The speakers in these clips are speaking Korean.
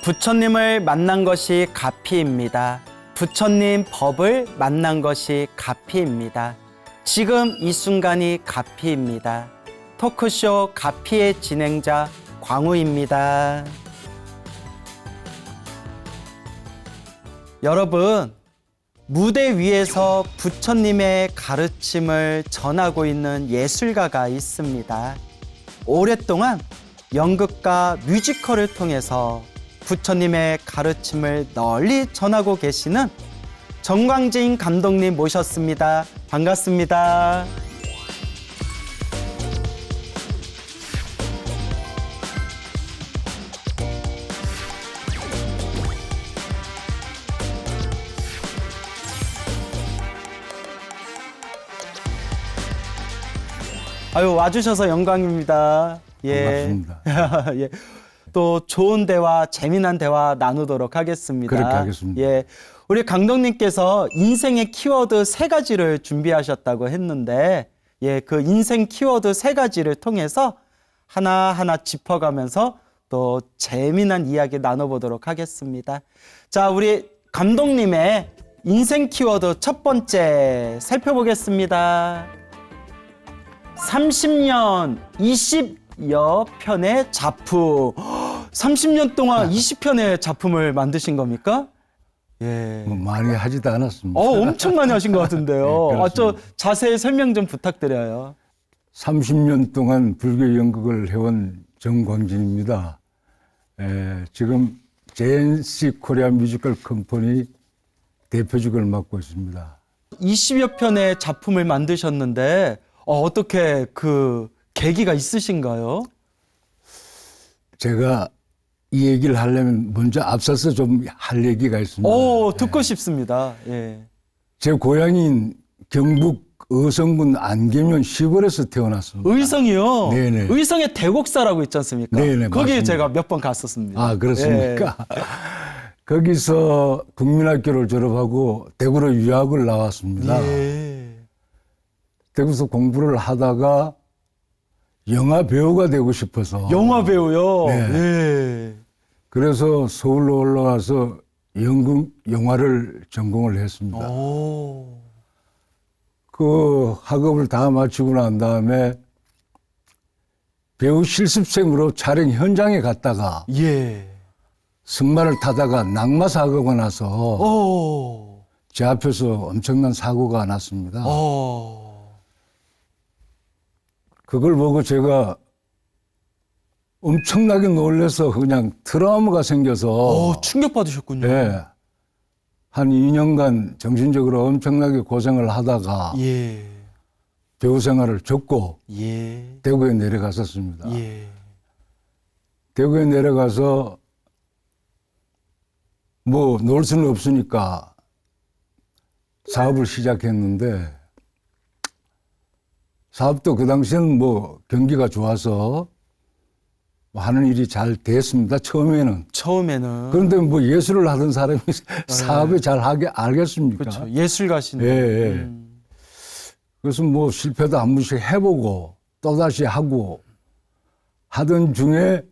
부처님을 만난 것이 가피입니다. 부처님 법을 만난 것이 가피입니다. 지금 이 순간이 가피입니다. 토크쇼 가피의 진행자 광우입니다. 여러분, 무대 위에서 부처님의 가르침을 전하고 있는 예술가가 있습니다. 오랫동안 연극과 뮤지컬을 통해서 부처님의 가르침을 널리 전하고 계시는 정광진 감독님 모셨습니다. 반갑습니다. 아유, 와주셔서 영광입니다. 반갑습니다. 예. 또 좋은 대화, 재미난 대화 나누도록 하겠습니다. 그렇게 하겠습니다. 예. 우리 감독님께서 인생의 키워드 3가지를 준비하셨다고 했는데, 예, 그 인생 키워드 3가지를 통해서 하나하나 짚어가면서 또 재미난 이야기 나눠보도록 하겠습니다. 자, 우리 감독님의 인생 키워드 첫 번째 살펴보겠습니다. 30년 20여 편의 작품. 30년 동안 20편의 작품을 만드신 겁니까? 예. 뭐 많이 하지도 않았습니다. 엄청 많이 하신 것 같은데요. 네, 저 자세히 설명 좀 부탁드려요. 30년 동안 불교 연극을 해온 정광진입니다. 지금 JNC 코리아 뮤지컬 컴퍼니 대표직을 맡고 있습니다. 20여 편의 작품을 만드셨는데 어떻게 그 계기가 있으신가요? 제가 이 얘기를 하려면 먼저 앞서서 좀 할 얘기가 있습니다. 듣고 싶습니다. 예. 제 고향인 경북 의성군 안개면 시골에서 태어났습니다. 의성이요? 네네. 의성에 대곡사라고 있지 않습니까? 네네, 거기 맞습니다. 제가 몇 번 갔었습니다. 아, 그렇습니까? 예. 거기서 국민학교를 졸업하고 대구로 유학을 나왔습니다. 예. 대구에서 공부를 하다가 영화 배우가 되고 싶어서 영화 배우요? 네. 예. 그래서 서울로 올라와서 연극 영화를 전공을 했습니다. 오. 그 학업을 다 마치고 난 다음에 배우 실습생으로 촬영 현장에 갔다가 예. 승마를 타다가 낙마 사고가 나서 오. 제 앞에서 엄청난 사고가 났습니다. 그걸 보고 제가 엄청나게 놀라서 그냥 트라우마가 생겨서 충격받으셨군요. 예, 한 2년간 정신적으로 엄청나게 고생을 하다가 예. 배우 생활을 접고 예. 대구에 내려갔었습니다. 예. 대구에 내려가서 뭐 놀 수는 없으니까 사업을 시작했는데 사업도 그 당시에는 뭐 경기가 좋아서 하는 일이 잘 됐습니다. 처음에는. 그런데 뭐 예술을 하던 사람이 사업을 잘 하게 알겠습니까? 그렇죠. 예술가신데. 예, 예. 그래서 뭐 실패도 한 번씩 해보고 또다시 하고 하던 중에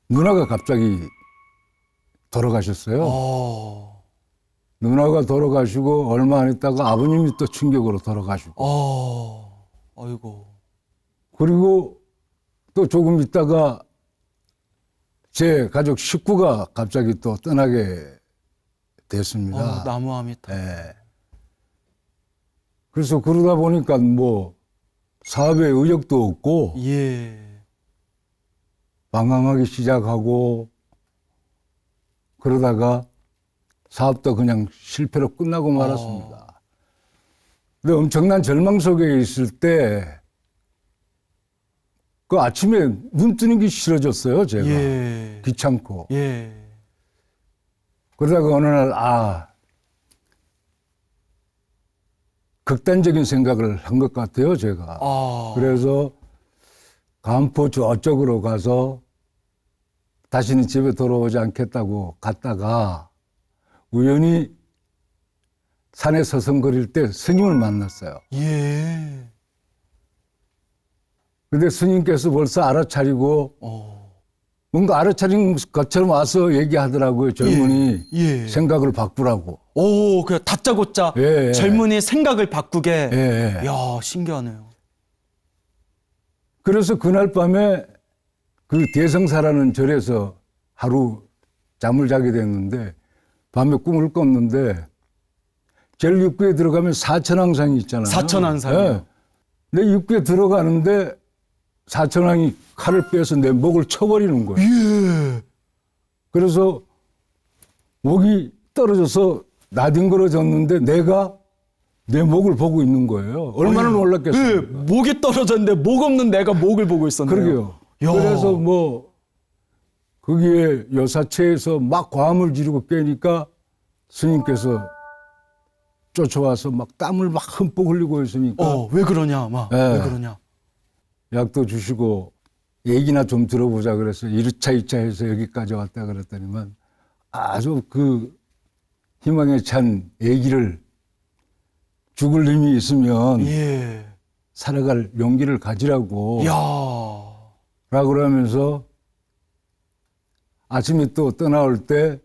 누나가 갑자기 돌아가셨어요. 누나가 돌아가시고 얼마 안 있다가 아버님이 또 충격으로 돌아가시고. 아이고. 그리고 또 조금 있다가 제 가족 식구가 갑자기 또 떠나게 됐습니다. 나무아미타. 예. 그래서 그러다 보니까 뭐 사업에 의욕도 없고 예. 방황하기 시작하고 그러다가 사업도 그냥 실패로 끝나고 말았습니다. 근데 엄청난 절망 속에 있을 때 그 아침에 눈 뜨는 게 싫어졌어요, 제가. 예. 귀찮고. 예. 그러다가 어느 날, 극단적인 생각을 한 것 같아요, 제가. 그래서 간포 저쪽으로 가서 다시는 집에 돌아오지 않겠다고 갔다가 우연히 산에 서성거릴 때 스님을 만났어요. 예. 근데 스님께서 벌써 알아차리고 뭔가 알아차린 것처럼 와서 얘기하더라고요. 젊은이 예. 생각을 바꾸라고. 오, 그 다짜고짜 예, 예. 젊은이 생각을 바꾸게. 예, 예. 야, 신기하네요. 그래서 그날 밤에 그 대성사라는 절에서 하루 잠을 자게 됐는데 밤에 꿈을 꿨는데 제일 입구에 들어가면 사천왕상이 있잖아요. 사천왕상이요. 예. 내 입구에 들어가는데 사천왕이 칼을 빼서 내 목을 쳐버리는 거예요. 예. 그래서 목이 떨어져서 나뒹굴어졌는데 내가 내 목을 보고 있는 거예요. 얼마나 놀랐겠어요. 예, 목이 떨어졌는데 목 없는 내가 목을 보고 있었네요. 그러게요. 야. 그래서 뭐 거기에 여사체에서 막 과음을 지르고 깨니까 스님께서 쫓아와서 막 땀을 막 흠뻑 흘리고 있으니까 왜 그러냐, 막. 예. 왜 그러냐. 약도 주시고 얘기나 좀 들어보자 그래서 1차, 2차 해서 여기까지 왔다 그랬더니만 아주 그 희망에 찬 얘기를 죽을 힘이 있으면 예. 살아갈 용기를 가지라고 야. 라고 그러면서 아침에 또 떠나올 때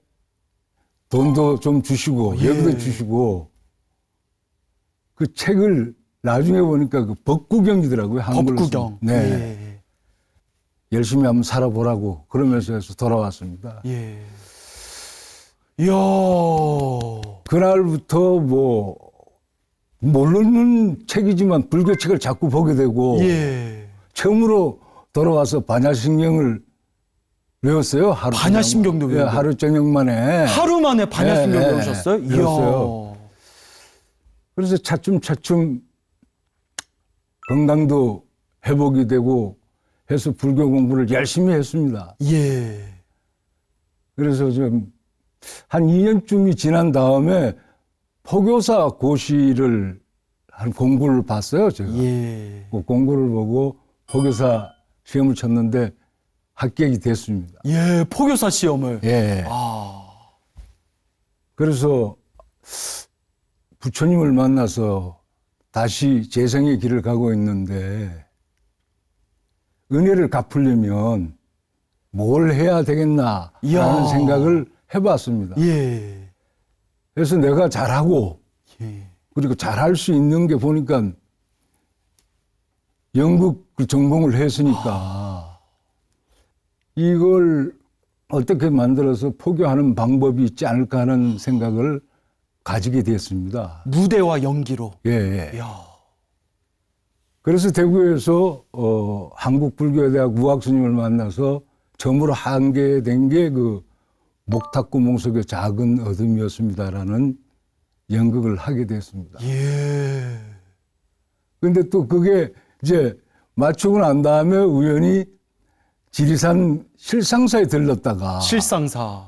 돈도 좀 주시고 예. 여기도 주시고 그 책을 나중에 보니까 그 법구경이더라고요. 한글로 법구경. 쓴. 네. 열심히 한번 살아보라고 그러면서 해서 돌아왔습니다. 예. 이야. 그날부터 뭐 모르는 책이지만 불교책을 자꾸 보게 되고 예. 처음으로 돌아와서 반야신경을 외웠어요. 하루 반야심경도 그냥. 예, 하루 저녁 만에. 하루 만에 반야심경 예, 배우셨어요? 이야. 배웠어요. 그래서 차츰차츰 건강도 회복이 되고 해서 불교 공부를 열심히 했습니다. 예. 그래서 좀 한 2년쯤이 지난 다음에 포교사 고시를 한 공부를 봤어요, 제가. 예. 그 공부를 보고 포교사 시험을 쳤는데 합격이 됐습니다. 예, 포교사 시험을. 예. 아. 그래서 부처님을 만나서 다시 재성의 길을 가고 있는데 은혜를 갚으려면 뭘 해야 되겠나라는 이야. 생각을 해봤습니다. 예. 그래서 내가 잘하고 예. 그리고 잘할 수 있는 게 보니까 연극 전공을 했으니까 이걸 어떻게 만들어서 포교하는 방법이 있지 않을까 하는 생각을 가지게 됐습니다. 무대와 연기로. 예, 예. 이야. 그래서 대구에서 한국불교대학 무학스님을 만나서 처음으로 하게 된 게 그 목탁구멍 속의 작은 어둠이었습니다라는 연극을 하게 됐습니다. 예. 근데 또 그게 이제 마치고 난 다음에 우연히 지리산 실상사에 들렀다가 실상사.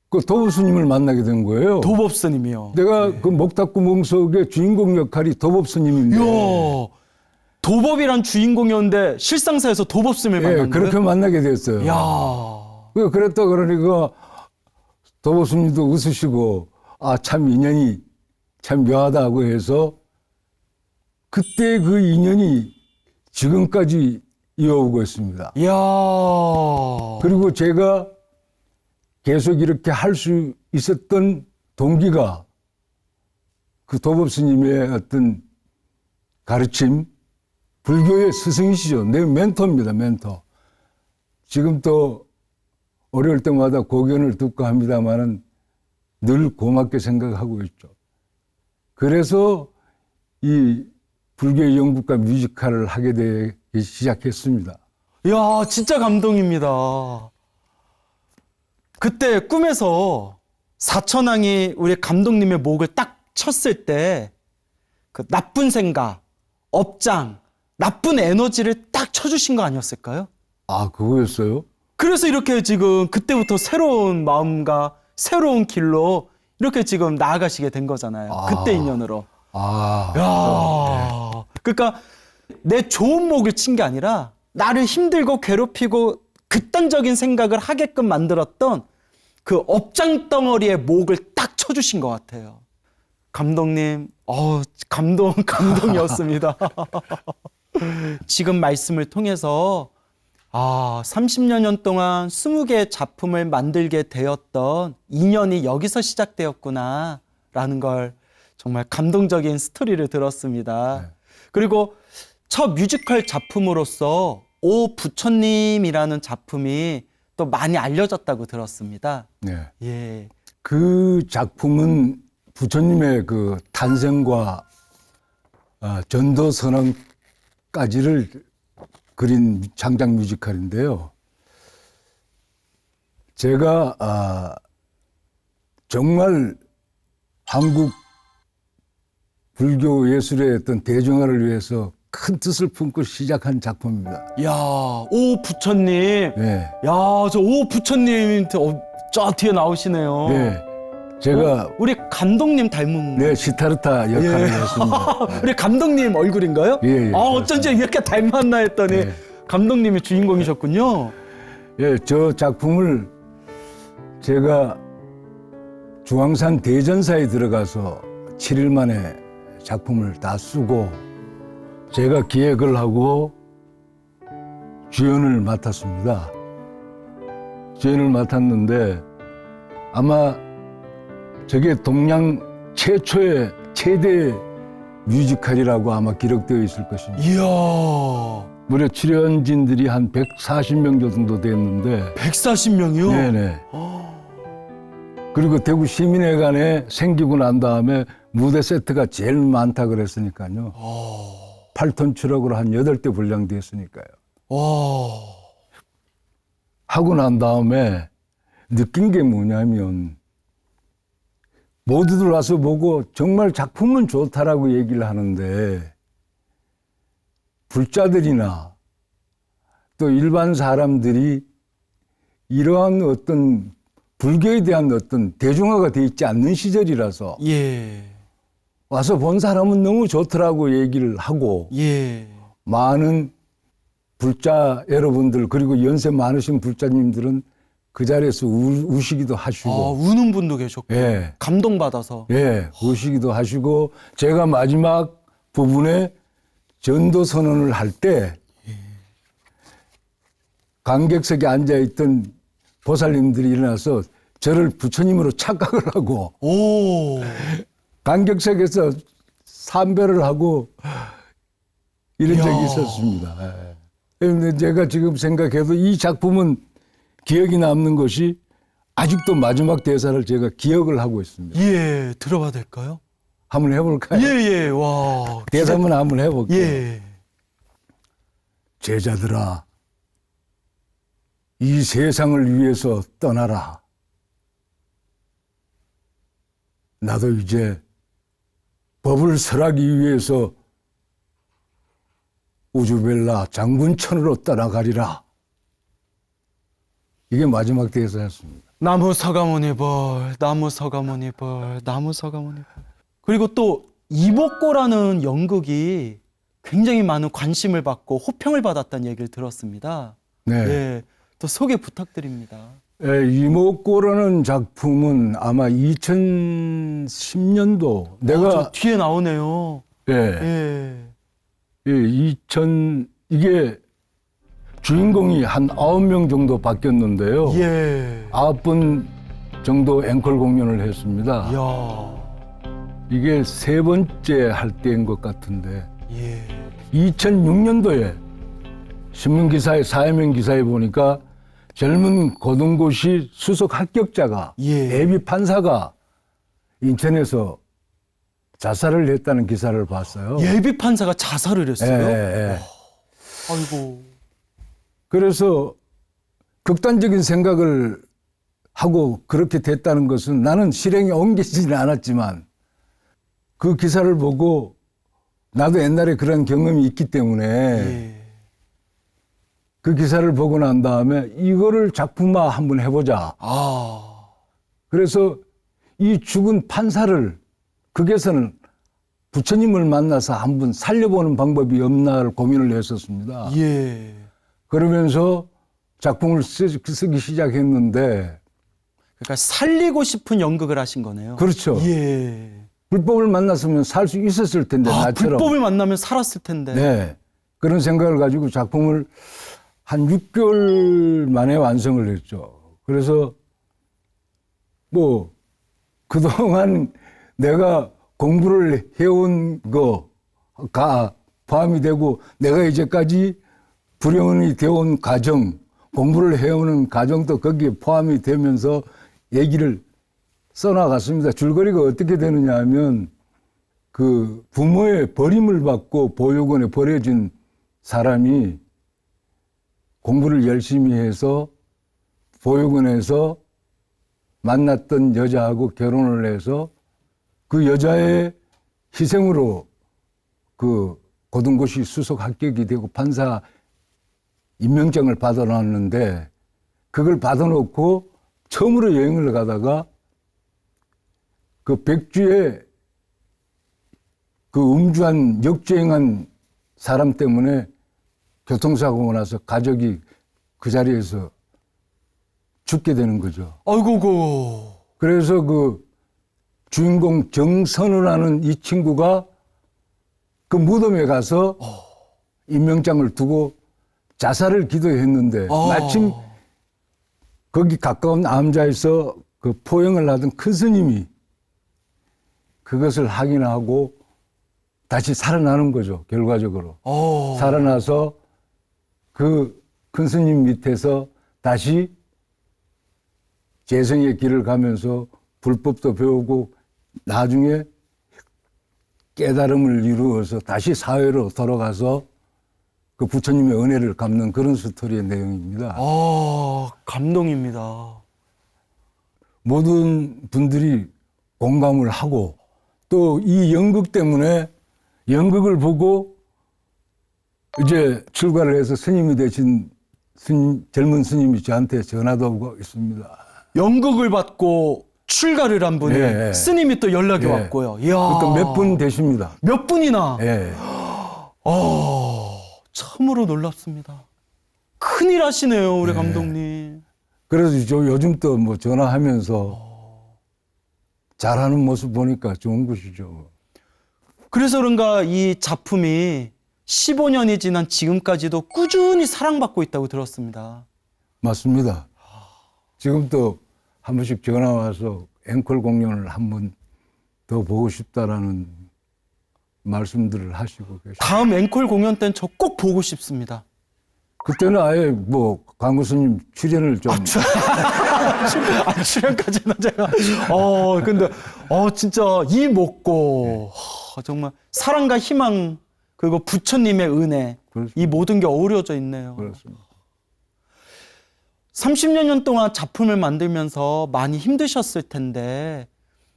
그 도법스님을 만나게 된 거예요. 도법스님이요. 내가 그 목탁구멍 속의 주인공 역할이 도법스님인데. 이야. 도법이란 주인공이었는데 실상사에서 도법스님을 예, 만난 거예요? 그렇게 만나게 됐어요. 야. 그랬다 그러니까 도법스님도 웃으시고 아, 참 인연이 참 묘하다고 해서 그때 그 인연이 지금까지 이어오고 있습니다. 이야. 그리고 제가 계속 이렇게 할 수 있었던 동기가 그 도법스님의 어떤 가르침, 불교의 스승이시죠. 내 멘토입니다, 멘토. 지금 또 어려울 때마다 고견을 듣고 합니다만은 늘 고맙게 생각하고 있죠. 그래서 이 불교의 연극과 뮤지컬을 하게 되기 시작했습니다. 이야, 진짜 감동입니다. 그때 꿈에서 사천왕이 우리 감독님의 목을 딱 쳤을 때 그 나쁜 생각, 업장, 나쁜 에너지를 딱 쳐주신 거 아니었을까요? 아, 그거였어요? 그래서 이렇게 지금 그때부터 새로운 마음과 새로운 길로 이렇게 지금 나아가시게 된 거잖아요. 그때 인연으로. 아. 야, 그러니까 내 좋은 목을 친 게 아니라 나를 힘들고 괴롭히고 극단적인 생각을 하게끔 만들었던 그 업장 덩어리의 목을 딱 쳐주신 것 같아요. 감독님, 감동이었습니다. 지금 말씀을 통해서 30여 년 동안 20개의 작품을 만들게 되었던 인연이 여기서 시작되었구나라는 걸 정말 감동적인 스토리를 들었습니다. 네. 그리고 첫 뮤지컬 작품으로서 오 부처님이라는 작품이 또 많이 알려졌다고 들었습니다. 네. 예. 그 작품은 부처님의 그 탄생과 전도 선언까지를 그린 창작 뮤지컬인데요. 제가 정말 한국 불교 예술의 어떤 대중화를 위해서 큰 뜻을 품고 시작한 작품입니다. 야, 오 부처님. 네. 야, 저 오 부처님 저 뒤에 나오시네요. 네. 제가 우리 감독님 닮은. 네, 시타르타 역할을 예. 했습니다. 네. 우리 감독님 얼굴인가요? 예, 예, 어쩐지 이렇게 닮았나 했더니 네. 감독님이 주인공이셨군요. 예, 저 작품을 제가 중앙산 대전사에 들어가서 7일 만에 작품을 다 쓰고 제가 기획을 하고 주연을 맡았습니다. 주연을 맡았는데 아마 저게 동양 최초의 최대 뮤지컬이라고 아마 기록되어 있을 것입니다. 이야, 무려 출연진들이 한 140명 정도 됐는데 140명이요? 네네. 그리고 대구 시민회관에 생기고 난 다음에 무대 세트가 제일 많다 그랬으니까요. 8톤 트럭으로 한 8대 분량됐으니까요. 와, 하고 난 다음에 느낀 게 뭐냐면 모두들 와서 보고 정말 작품은 좋다라고 얘기를 하는데 불자들이나 또 일반 사람들이 이러한 어떤 불교에 대한 어떤 대중화가 돼 있지 않는 시절이라서 예, 와서 본 사람은 너무 좋더라고 얘기를 하고 예. 많은 불자 여러분들 그리고 연세 많으신 불자님들은 그 자리에서 우시기도 하시고 우는 분도 계셨고 예. 감동받아서. 예, 우시기도 하시고 제가 마지막 부분에 전도 선언을 할 때 관객석에 앉아있던 보살님들이 일어나서 저를 부처님으로 착각을 하고 오, 관객석에서 삼배를 하고 이런 이야. 적이 있었습니다. 예. 그런데 제가 지금 생각해도 이 작품은 기억이 남는 것이 아직도 마지막 대사를 제가 기억을 하고 있습니다. 예, 들어봐도 될까요? 한번 해볼까요? 예, 예, 와. 대사만 한번 해볼게요. 예. 제자들아, 이 세상을 위해서 떠나라. 나도 이제 법을 설하기 위해서 우주벨라 장군천으로 떠나가리라. 이게 마지막 대사였습니다. 나무 서가모니벌, 나무 서가모니벌, 나무 서가모니벌. 그리고 또 이목고라는 연극이 굉장히 많은 관심을 받고 호평을 받았다는 얘기를 들었습니다. 네. 예, 또 소개 부탁드립니다. 이목고라는 작품은 아마 2010년도 내가 저 뒤에 나오네요. 예, 예. 이게 주인공이 한 9명 정도 바뀌었는데요. 예. 9분 정도 앵콜 공연을 했습니다. 이야. 이게 세 번째 할 때인 것 같은데 예. 2006년도에 신문기사에 사회면 기사에 보니까 젊은 고등고시 수석 합격자가 예. 예비 판사가 인천에서 자살을 했다는 기사를 봤어요. 예비 판사가 자살을 했어요? 예. 아이고. 그래서 극단적인 생각을 하고 그렇게 됐다는 것은 나는 실행에 옮기지는 않았지만 그 기사를 보고 나도 옛날에 그런 경험이 있기 때문에 예. 그 기사를 보고 난 다음에 이거를 작품화 한번 해보자. 아. 그래서 이 죽은 판사를 극에서는 부처님을 만나서 한번 살려보는 방법이 없나를 고민을 했었습니다. 예. 그러면서 작품을 쓰기 시작했는데 그러니까 살리고 싶은 연극을 하신 거네요. 그렇죠. 예. 불법을 만났으면 살 수 있었을 텐데 나처럼. 불법을 만나면 살았을 텐데. 네. 그런 생각을 가지고 작품을 한 6개월 만에 완성을 했죠. 그래서 뭐 그동안 내가 공부를 해온 거가 포함이 되고 내가 이제까지 불행원이 되어온 과정, 공부를 해오는 과정도 거기에 포함이 되면서 얘기를 써나갔습니다. 줄거리가 어떻게 되느냐 하면 그 부모의 버림을 받고 보육원에 버려진 사람이 공부를 열심히 해서 보육원에서 만났던 여자하고 결혼을 해서 그 여자의 희생으로 그 고등고시 수석 합격이 되고 판사 임명장을 받아놨는데 그걸 받아놓고 처음으로 여행을 가다가 그 백주에 그 음주한 역주행한 사람 때문에 교통사고가 나서 가족이 그 자리에서 죽게 되는 거죠. 아이고고. 그래서 그 주인공 정선우라는 이 친구가 그 무덤에 가서 임명장을 두고 자살을 기도했는데 마침 거기 가까운 암자에서 그 포행을 하던 큰 스님이 그것을 확인하고 다시 살아나는 거죠. 결과적으로. 살아나서 그 큰 스님 밑에서 다시 재성의 길을 가면서 불법도 배우고 나중에 깨달음을 이루어서 다시 사회로 돌아가서 그 부처님의 은혜를 갚는 그런 스토리의 내용입니다. 감동입니다. 모든 분들이 공감을 하고 또 이 연극 때문에 연극을 보고 이제 출가를 해서 스님이 되신 젊은 스님이 저한테 전화도 오고 있습니다. 연극을 받고 출가를 한 분이 예, 예. 스님이 또 연락이 예. 왔고요. 이야. 그러니까 몇 분 되십니다. 몇 분이나. 예. 참으로 놀랍습니다. 큰일 하시네요, 우리 예. 감독님. 그래서 저 요즘 또 뭐 전화하면서 잘하는 모습 보니까 좋은 것이죠. 그래서 그런가 이 작품이 15년이 지난 지금까지도 꾸준히 사랑받고 있다고 들었습니다. 맞습니다. 지금 또 한 번씩 전화 와서 앵콜 공연을 한 번 더 보고 싶다라는 말씀들을 하시고 계십니다. 다음 앵콜 공연 때는 저 꼭 보고 싶습니다. 그때는 아예 뭐 강구스님 출연을 좀 출연까지는 제가. 근데 진짜 이 먹고 정말 사랑과 희망 그리고 부처님의 은혜 그렇습니다. 이 모든 게 어우러져 있네요. 그렇습니다. 30여 년 동안 작품을 만들면서 많이 힘드셨을 텐데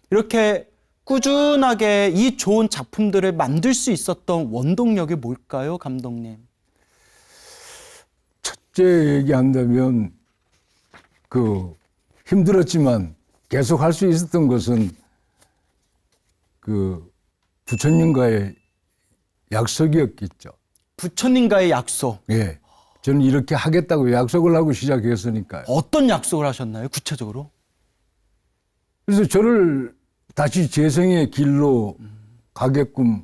이렇게 꾸준하게 이 좋은 작품들을 만들 수 있었던 원동력이 뭘까요, 감독님? 첫째 얘기한다면 그 힘들었지만 계속 할 수 있었던 것은 그 부처님과의 약속이었겠죠. 부처님과의 약속. 예. 저는 이렇게 하겠다고 약속을 하고 시작했으니까요. 어떤 약속을 하셨나요, 구체적으로? 그래서 저를 다시 재성의 길로 가게끔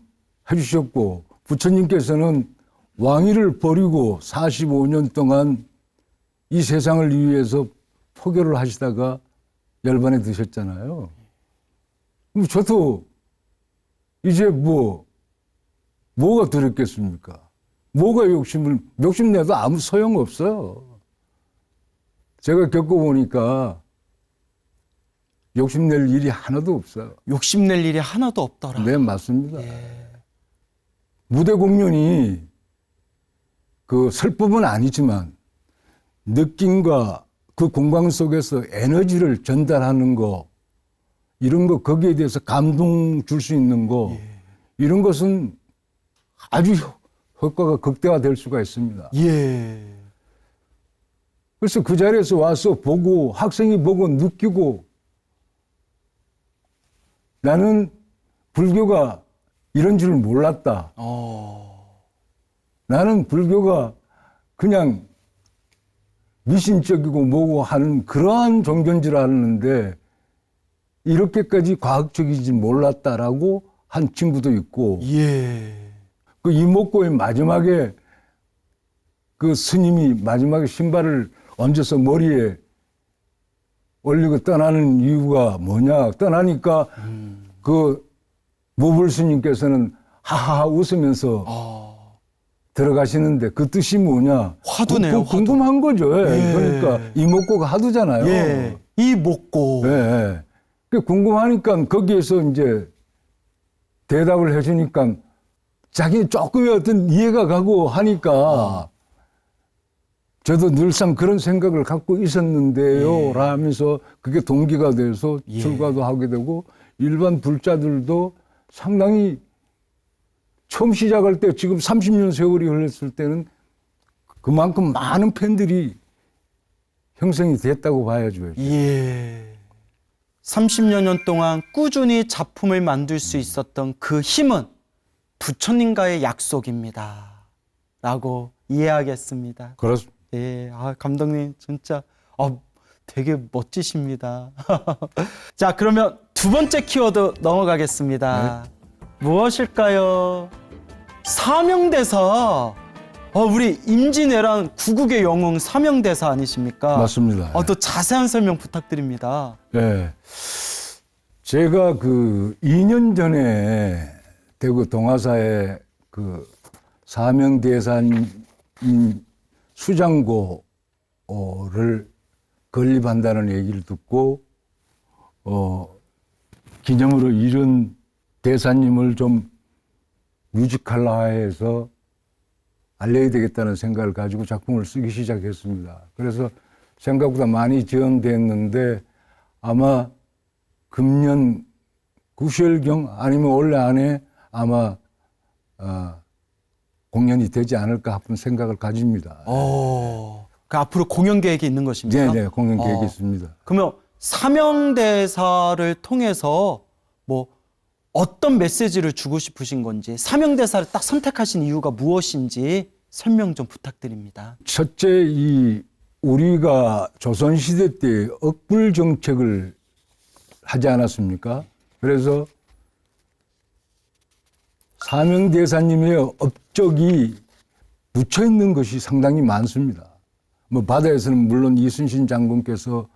해주셨고 부처님께서는 왕위를 버리고 45년 동안 이 세상을 위해서 포교를 하시다가 열반에 드셨잖아요. 그럼 저도 이제 뭐가 두렵겠습니까? 뭐가 욕심내도 아무 소용없어요. 제가 겪어보니까 욕심낼 일이 하나도 없어요. 욕심낼 일이 하나도 없더라. 네, 맞습니다. 무대 공연이 그 슬픔은 아니지만 느낌과 그 공간 속에서 에너지를 전달하는 거 이런 거 거기에 대해서 감동 줄 수 있는 거 이런 것은 아주 효과가 극대화될 수가 있습니다. 예. 그래서 그 자리에서 와서 보고 학생이 보고 느끼고 나는 불교가 이런 줄 몰랐다. 나는 불교가 그냥 미신적이고 뭐고 하는 그러한 종교인 줄 알았는데 이렇게까지 과학적이지 몰랐다라고 한 친구도 있고 예. 그 이목구의 마지막에 그 스님이 마지막에 신발을 얹어서 머리에 올리고 떠나는 이유가 뭐냐? 떠나니까 그 무불 스님께서는 하하하 웃으면서 들어가시는데 그 뜻이 뭐냐? 화두네요, 화두. 궁금한 거죠. 예. 그러니까 이목고가 화두잖아요. 예. 이 목고. 예, 예. 그 궁금하니까 거기에서 이제 대답을 해주니까 자기 조금의 어떤 이해가 가고 하니까 저도 늘상 그런 생각을 갖고 있었는데요. 예. 라면서 그게 동기가 돼서 예. 출가도 하게 되고 일반 불자들도 상당히 처음 시작할 때 지금 30년 세월이 흘렀을 때는 그만큼 많은 팬들이 형성이 됐다고 봐야죠. 예. 30여 년 동안 꾸준히 작품을 만들 수 있었던 그 힘은 부처님과의 약속입니다. 라고 이해하겠습니다. 그렇습니다. 예, 감독님 진짜 되게 멋지십니다. 자, 그러면 두 번째 키워드 넘어가겠습니다. 무엇일까요? 사명대사. 우리 임진왜란 구국의 영웅 사명대사 아니십니까? 맞습니다. 또 자세한 설명 부탁드립니다. 네. 제가 그 2년 전에 대구 동화사에 그 사명대사님 수장고를 건립한다는 얘기를 듣고 기념으로 이런 대사님을 좀 뮤지컬화해서 알려야 되겠다는 생각을 가지고 작품을 쓰기 시작했습니다. 그래서 생각보다 많이 지원됐는데 아마 금년 9월경 아니면 올해 안에 아마 공연이 되지 않을까 하는 생각을 가집니다. 그 앞으로 공연 계획이 있는 것입니까? 네, 공연 계획이 있습니다. 그러면 사명대사를 통해서 뭐 어떤 메시지를 주고 싶으신 건지, 사명대사를 딱 선택하신 이유가 무엇인지 설명 좀 부탁드립니다. 첫째, 우리가 조선시대 때 억불 정책을 하지 않았습니까? 그래서 사명대사님의 업적이 묻혀 있는 것이 상당히 많습니다. 뭐 바다에서는 물론 이순신 장군께서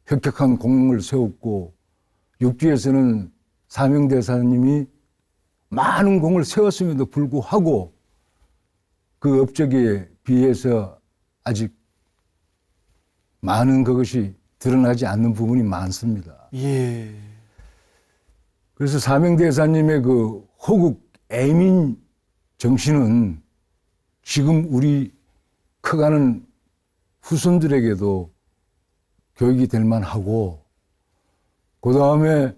혁혁한 공을 세웠고, 육지에서는 사명대사님이 많은 공을 세웠음에도 불구하고 그 업적에 비해서 아직 많은 그것이 드러나지 않는 부분이 많습니다. 예. 그래서 사명대사님의 그 호국 애민 정신은 지금 우리 커가는 후손들에게도 교육이 될 만하고, 그 다음에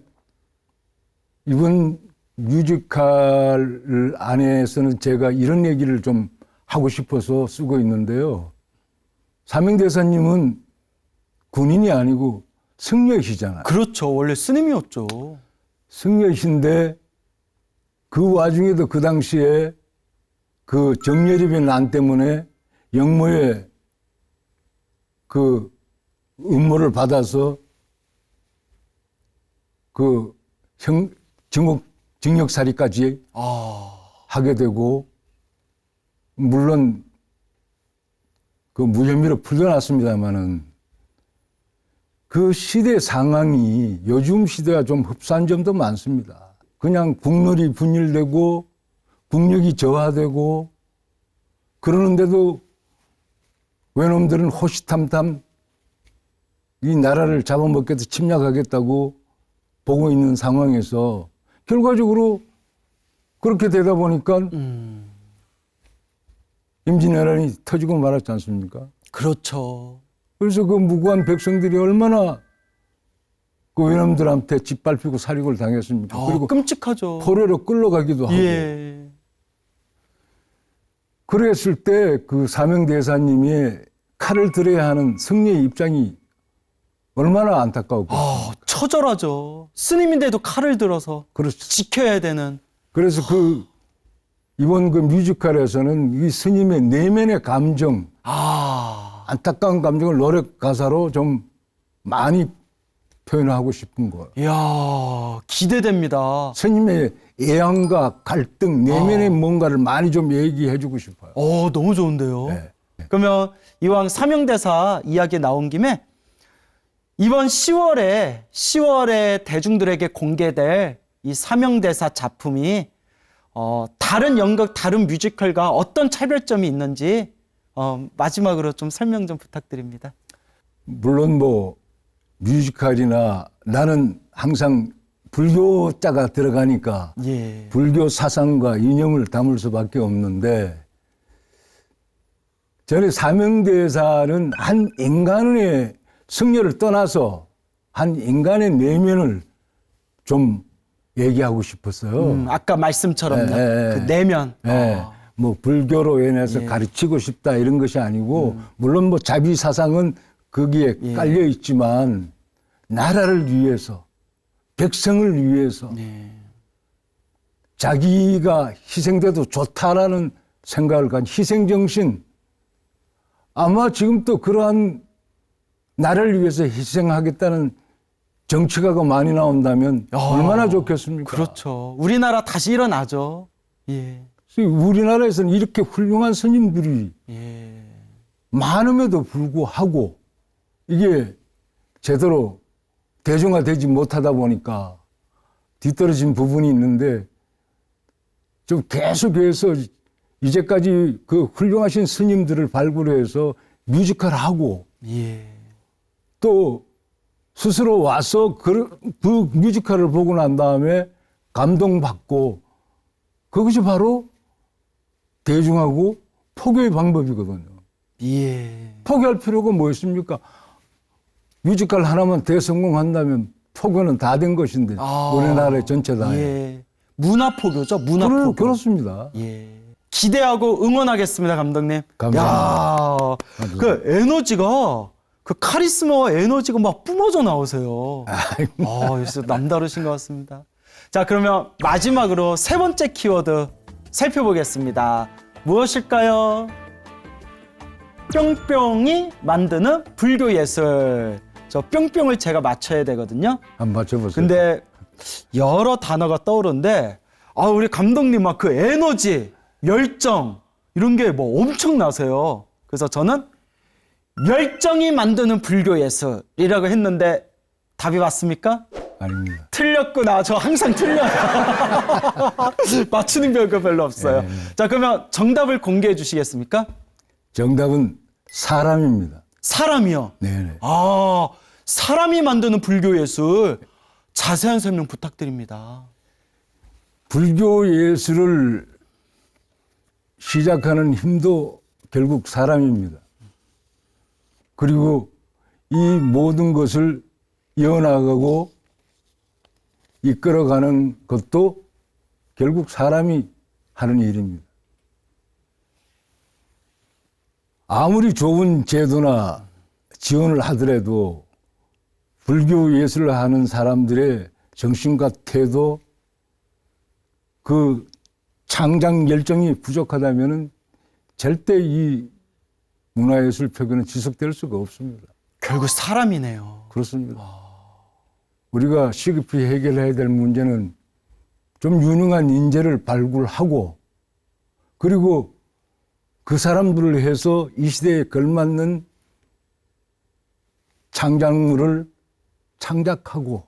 이번 뮤지컬 안에서는 제가 이런 얘기를 좀 하고 싶어서 쓰고 있는데요. 사명대사님은 군인이 아니고 승려이시잖아요. 그렇죠. 원래 스님이었죠. 승려이신데 그 와중에도 그 당시에 그 정예립의 난 때문에 영모의 그 음모를 받아서 그 징역살이까지 하게 되고, 물론 그 무혐의로 풀려났습니다만은 그 시대 상황이 요즘 시대와 좀 흡사한 점도 많습니다. 그냥 국룰이 분열되고 국력이 저하되고 그러는데도 외놈들은 호시탐탐 이 나라를 잡아먹겠다, 침략하겠다고 보고 있는 상황에서 결과적으로 그렇게 되다 보니까 임진왜란이 터지고 말았지 않습니까? 그렇죠. 그래서 그 무고한 백성들이 얼마나 그 외놈들한테 짓밟히고 살육을 당했습니까? 그리고 끔찍하죠. 포로로 끌려가기도 하고. 예. 그랬을 때 그 사명대사님이 칼을 들어야 하는 승려의 입장이 얼마나 안타까웠겠어요. 처절하죠. 스님인데도 칼을 들어서 그렇죠. 지켜야 되는. 그래서 그 이번 그 뮤지컬에서는 이 스님의 내면의 감정, 안타까운 감정을 노래 가사로 좀 많이 표현하고 싶은 거예요. 이야, 기대됩니다. 스님의 애환과 갈등, 내면의 뭔가를 많이 좀 얘기해 주고 싶어요. 너무 좋은데요. 네. 그러면 이왕 삼형대사 이야기 나온 김에 이번 10월에 대중들에게 공개될 이 삼형대사 작품이 다른 연극, 다른 뮤지컬과 어떤 차별점이 있는지 마지막으로 좀 설명 좀 부탁드립니다. 물론 뭐 뮤지컬이나 나는 항상 불교자가 들어가니까 예. 불교 사상과 이념을 담을 수밖에 없는데 저는 사명대사는 한 인간의 승려를 떠나서 한 인간의 내면을 좀 얘기하고 싶었어요. 아까 말씀처럼요. 예. 그 내면. 예. 뭐 불교로 인해서 예. 가르치고 싶다 이런 것이 아니고 물론 뭐 자비 사상은 거기에 예. 깔려 있지만 나라를 위해서 백성을 위해서 예. 자기가 희생돼도 좋다라는 생각을 가진 희생정신 아마 지금 또 그러한 나라를 위해서 희생하겠다는 정치가가 많이 나온다면 얼마나 좋겠습니까? 그렇죠. 우리나라 다시 일어나죠. 예. 우리나라에서는 이렇게 훌륭한 스님들이 예. 많음에도 불구하고 이게 제대로 대중화되지 못하다 보니까 뒤떨어진 부분이 있는데 좀 계속해서 이제까지 그 훌륭하신 스님들을 발굴해서 뮤지컬하고 예. 또 스스로 와서 그 뮤지컬을 보고 난 다음에 감동받고 그것이 바로 대중하고 포교의 방법이거든요. 예. 포기할 필요가 뭐 있습니까? 뮤지컬 하나만 대성공한다면 포교는 다 된 것인데 우리나라 전체 다. 예. 문화포교죠. 문화포교. 그렇습니다. 예. 기대하고 응원하겠습니다, 감독님. 감사합니다. 야, 그 에너지가 그 카리스마와 에너지가 막 뿜어져 나오세요. 역시 남다르신 것 같습니다. 자, 그러면 마지막으로 세 번째 키워드 살펴보겠습니다. 무엇일까요? 뿅뿅이 만드는 불교 예술. 저 뿅뿅을 제가 맞춰야 되거든요. 한번 맞춰보세요. 근데 여러 단어가 떠오르는데 우리 감독님 막 그 에너지, 열정 이런 게 뭐 엄청나세요. 그래서 저는 열정이 만드는 불교 예술이라고 했는데 답이 맞습니까? 아닙니다. 틀렸구나. 저 항상 틀려요. 맞추는 경우가 별로 없어요. 자, 그러면 정답을 공개해 주시겠습니까? 정답은 사람입니다. 사람이요. 네네. 사람이 만드는 불교 예술. 자세한 설명 부탁드립니다. 불교 예술을 시작하는 힘도 결국 사람입니다. 그리고 이 모든 것을 이어나가고 이끌어가는 것도 결국 사람이 하는 일입니다. 아무리 좋은 제도나 지원을 하더라도 불교 예술을 하는 사람들의 정신과 태도, 그 창작 열정이 부족하다면 절대 이 문화예술 표현은 지속될 수가 없습니다. 결국 사람이네요. 그렇습니다. 우리가 시급히 해결해야 될 문제는 좀 유능한 인재를 발굴하고 그리고 그 사람들을 해서 이 시대에 걸맞는 창작물을 창작하고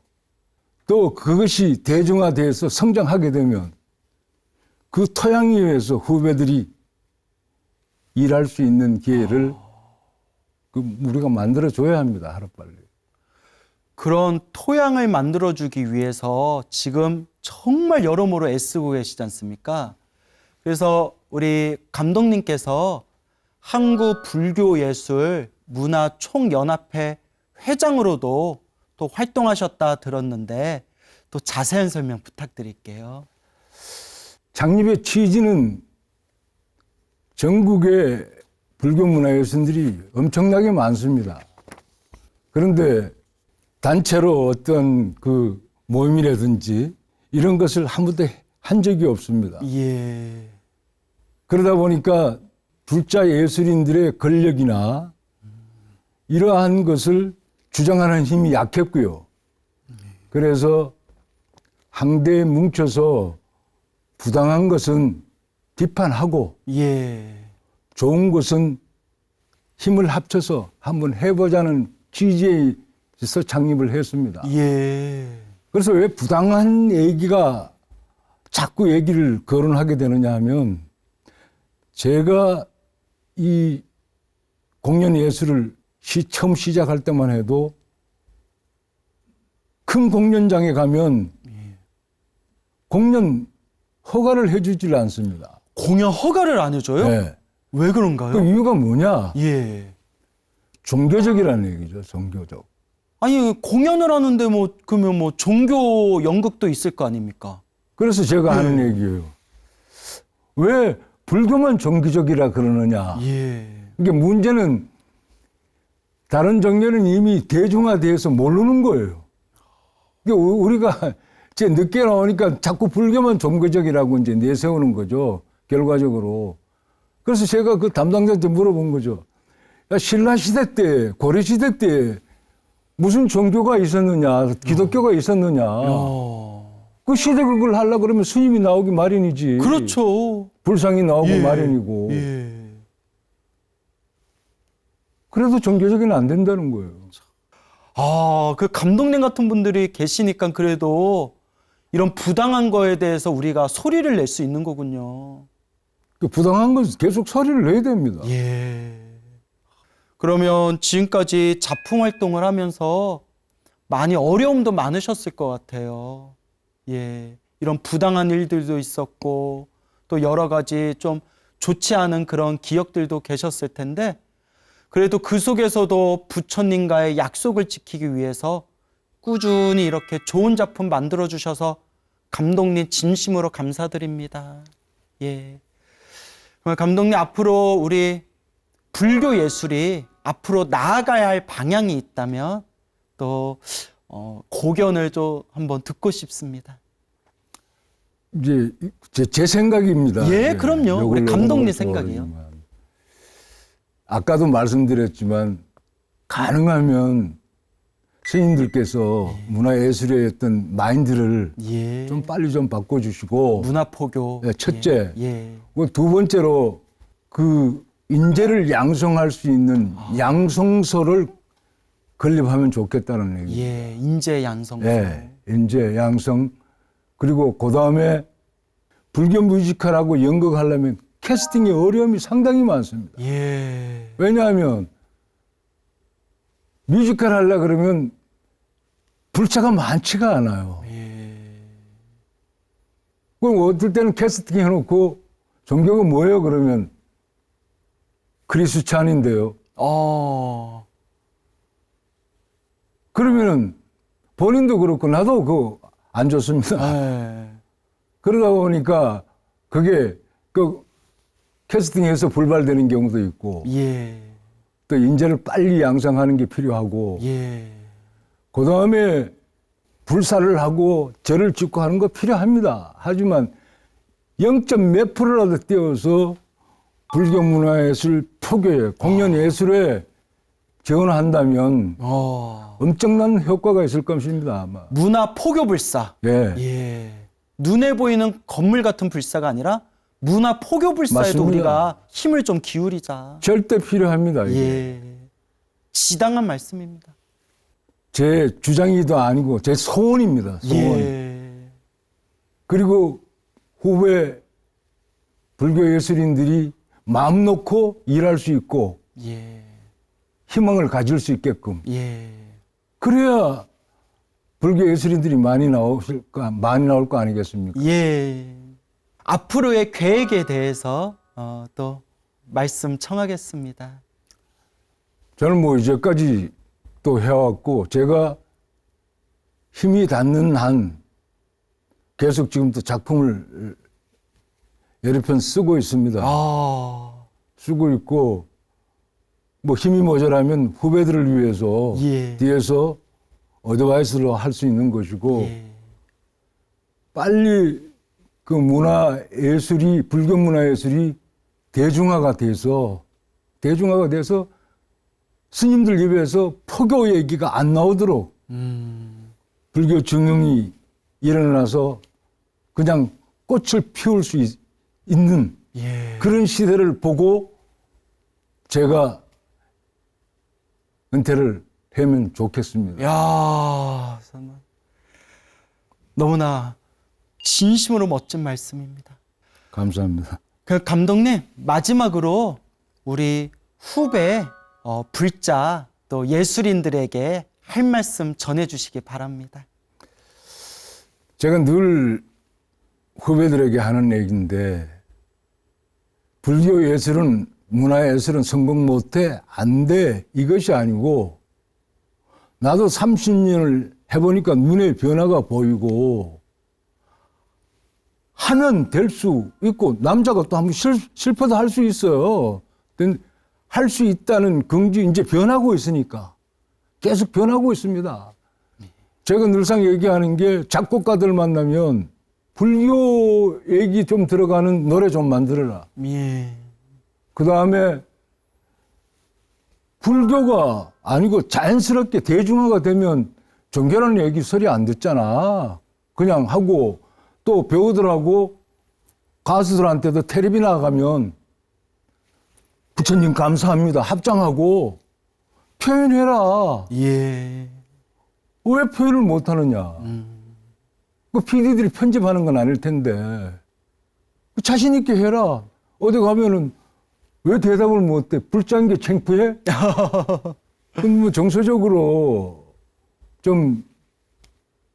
또 그것이 대중화돼서 성장하게 되면 그 토양 위에서 후배들이 일할 수 있는 기회를 우리가 만들어줘야 합니다. 하루빨리. 그런 토양을 만들어주기 위해서 지금 정말 여러모로 애쓰고 계시지 않습니까? 그래서 우리 감독님께서 한국불교예술 문화총연합회 회장으로도 또 활동하셨다 들었는데 또 자세한 설명 부탁드릴게요. 창립의 취지는 전국의 불교 문화예술들이 엄청나게 많습니다. 그런데 단체로 어떤 그 모임이라든지 이런 것을 한 번도 한 적이 없습니다. 예. 그러다 보니까 불자 예술인들의 권력이나 이러한 것을 주장하는 힘이 약했고요. 그래서 항대에 뭉쳐서 부당한 것은 비판하고 예. 좋은 것은 힘을 합쳐서 한번 해보자는 취지에서 창립을 했습니다. 예. 그래서 왜 부당한 얘기가 자꾸 얘기를 거론하게 되느냐 하면 제가 이 공연 예술을 처음 시작할 때만 해도 큰 공연장에 가면 공연 허가를 해주질 않습니다. 공연 허가를 안 해줘요? 네. 왜 그런가요? 그 이유가 뭐냐? 예. 종교적이라는 얘기죠. 종교적. 아니 공연을 하는데 뭐 그러면 뭐 종교 연극도 있을 거 아닙니까? 그래서 제가 하는 얘기예요. 왜 불교만 종교적이라 그러느냐? 예. 이게 문제는 다른 종교는 이미 대중화돼서 모르는 거예요. 이게 우리가 이제 늦게 나오니까 자꾸 불교만 종교적이라고 이제 내세우는 거죠. 결과적으로. 그래서 제가 그 담당자한테 물어본 거죠. 야, 신라 시대 때, 고려 시대 때 무슨 종교가 있었느냐, 기독교가 있었느냐. 그 시대 그걸 하려고 그러면 스님이 나오기 마련이지. 그렇죠. 불상이 나오고 예. 마련이고. 예. 그래도 종교적이는 안 된다는 거예요. 아, 그 감독님 같은 분들이 계시니까 그래도 이런 부당한 거에 대해서 우리가 소리를 낼 수 있는 거군요. 그 부당한 건 계속 소리를 내야 됩니다. 예. 그러면 지금까지 작품 활동을 하면서 많이 어려움도 많으셨을 것 같아요. 예. 이런 부당한 일들도 있었고 또 여러 가지 좀 좋지 않은 그런 기억들도 계셨을 텐데 그래도 그 속에서도 부처님과의 약속을 지키기 위해서 꾸준히 이렇게 좋은 작품 만들어 주셔서 감독님 진심으로 감사드립니다. 예. 감독님 앞으로 우리 불교 예술이 앞으로 나아가야 할 방향이 있다면 또 고견을 좀 한번 듣고 싶습니다. 이제 제 생각입니다. 예, 그럼요. 우리 요걸로 감독님 넘어갈 생각이에요. 거지만. 아까도 말씀드렸지만 가능하면 스님들께서 문화예술의 어떤 마인드를 예. 좀 빨리 좀 바꿔주시고 문화포교. 예, 첫째. 예. 두 번째로 그 인재를 양성할 수 있는 양성소를 건립하면 좋겠다는 얘기예요. 예. 인재 양성소. 예, 인재 양성. 그리고 그 다음에 불교 뮤지컬하고 연극하려면 캐스팅의 어려움이 상당히 많습니다. 예. 왜냐하면 뮤지컬 하려 그러면 불자가 많지가 않아요. 예. 그럼 어떨 때는 캐스팅 해놓고 종교가 뭐예요? 그러면 크리스찬인데요. 그러면은 본인도 그렇고 나도 그거 안 좋습니다. 예. 그러다 보니까 그게 그 캐스팅해서 불발되는 경우도 있고 예. 또 인재를 빨리 양성하는 게 필요하고 예. 그 다음에 불사를 하고 절을 짓고 하는 거 필요합니다. 하지만 0몇 %라도 띄워서 불교 문화예술 표교에 공연 예술에 지원한다면 엄청난 효과가 있을 것입니다. 아마. 문화 포교 불사. 예. 예. 눈에 보이는 건물 같은 불사가 아니라 문화 포교 불사에도 맞습니다. 우리가 힘을 좀 기울이자. 절대 필요합니다. 이게. 예. 지당한 말씀입니다. 제 주장이도 아니고 제 소원입니다. 소원. 예. 그리고 후배 불교 예술인들이 마음 놓고 일할 수 있고 예. 희망을 가질 수 있게끔. 예. 그래야 불교 예술인들이 많이 나올 거 아니겠습니까? 예. 앞으로의 계획에 대해서 또 말씀 청하겠습니다. 저는 뭐 이제까지 또 해왔고 제가 힘이 닿는 한 계속 지금도 작품을 여러 편 쓰고 있습니다. 쓰고 있고 뭐 힘이 모자라면 후배들을 위해서 예. 뒤에서 어드바이스로 할 수 있는 것이고 예. 빨리 그 문화예술이 불교 문화예술이 대중화가 돼서 스님들 입에서 포교 얘기가 안 나오도록 불교 증흥이 일어나서 그냥 꽃을 피울 수 있는 예. 그런 시대를 보고 제가 은퇴를 하면 좋겠습니다. 야, 정말 너무나 진심으로 멋진 말씀입니다. 감사합니다. 그 감독님, 마지막으로 우리 후배 불자 또 예술인들에게 할 말씀 전해주시기 바랍니다. 제가 늘 후배들에게 하는 얘기인데, 불교 예술은, 문화 예술은 성공 못해, 안 돼, 이것이 아니고, 나도 30년을 해보니까 눈에 변화가 보이고, 하면 될 수 있고, 남자가 또 한번 실패도 할 수 있어요. 할 수 있다는 긍지, 이제 변하고 있으니까. 계속 변하고 있습니다. 제가 늘상 얘기하는 게, 작곡가들 만나면 불교 얘기 좀 들어가는 노래 좀 만들어라. 예. 그 다음에 불교가 아니고 자연스럽게 대중화가 되면 종교라는 얘기 소리 안 듣잖아. 그냥 하고, 또 배우들하고 가수들한테도 텔레비 나가면 부처님 감사합니다 합장하고 표현해라. 예. 왜 표현을 못하느냐. 그 PD들이 편집하는 건 아닐 텐데 자신 있게 해라. 어디 가면은 왜 대답을 못해? 불짠 게 창피해? 그럼 뭐 정서적으로 좀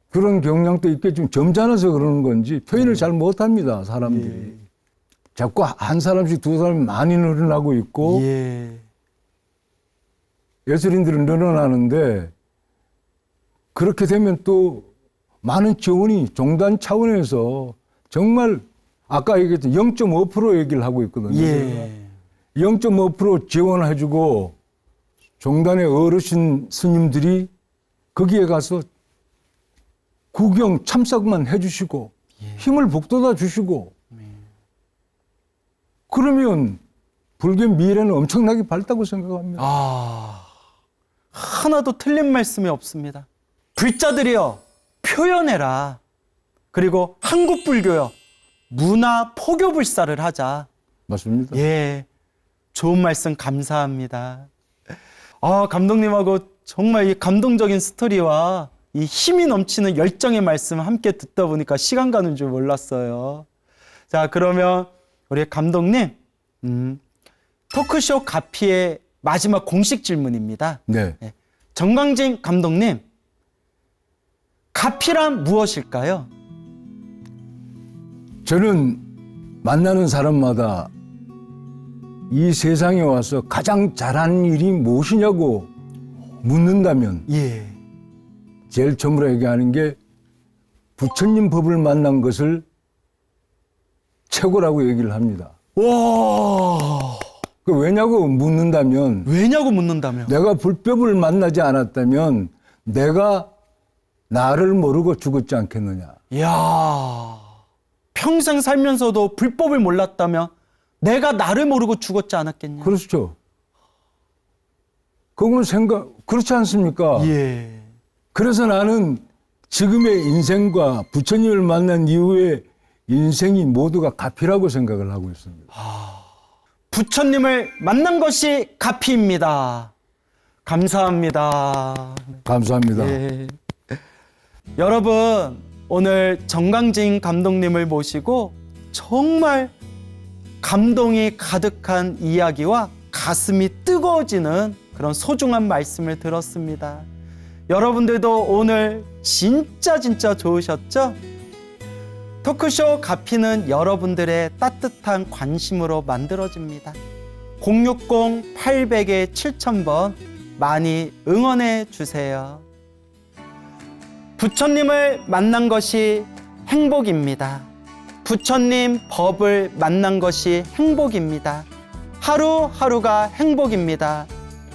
그런 경향도 있겠지만 점잖아서 그러는 건지 표현을 잘 못합니다, 사람들이. 자꾸 한 사람씩 두 사람이 많이 늘어나고 있고 예. 예술인들은 늘어나는데 그렇게 되면 또 많은 지원이 종단 차원에서 정말 아까 얘기했던 0.5% 얘기를 하고 있거든요. 예. 0.5% 지원해주고 종단의 어르신 스님들이 거기에 가서 구경 참석만 해주시고 힘을 북돋아 주시고 그러면 불교 미래는 엄청나게 밝다고 생각합니다. 하나도 틀린 말씀이 없습니다. 불자들이여 표현해라. 그리고 한국 불교여 문화 포교 불사를 하자. 맞습니다. 예, 좋은 말씀 감사합니다. 감독님하고 정말 이 감동적인 스토리와 이 힘이 넘치는 열정의 말씀 함께 듣다 보니까 시간 가는 줄 몰랐어요. 자, 그러면 우리 감독님, 토크쇼 가피의 마지막 공식 질문입니다. 네. 정광진 감독님, 가피란 무엇일까요? 저는 만나는 사람마다 이 세상에 와서 가장 잘하는 일이 무엇이냐고 묻는다면 예. 제일 처음으로 얘기하는 게 부처님 법을 만난 것을 최고라고 얘기를 합니다. 와, 그 왜냐고 묻는다면 왜냐고 묻는다며? 내가 불법을 만나지 않았다면 내가 나를 모르고 죽었지 않겠느냐. 이야, 평생 살면서도 불법을 몰랐다면 내가 나를 모르고 죽었지 않았겠냐? 그렇죠. 그건 그렇지 않습니까? 예. 그래서 나는 지금의 인생과 부처님을 만난 이후에 인생이 모두가 가피라고 생각을 하고 있습니다. 부처님을 만난 것이 가피입니다. 감사합니다. 감사합니다. 예. 여러분, 오늘 정광진 감독님을 모시고 정말 감동이 가득한 이야기와 가슴이 뜨거워지는 그런 소중한 말씀을 들었습니다. 여러분들도 오늘 진짜 좋으셨죠? 토크쇼 가피는 여러분들의 따뜻한 관심으로 만들어집니다. 060-800-7000번 많이 응원해 주세요. 부처님을 만난 것이 행복입니다. 부처님 법을 만난 것이 행복입니다. 하루하루가 행복입니다.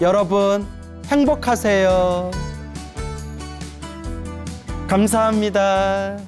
여러분 행복하세요. 감사합니다.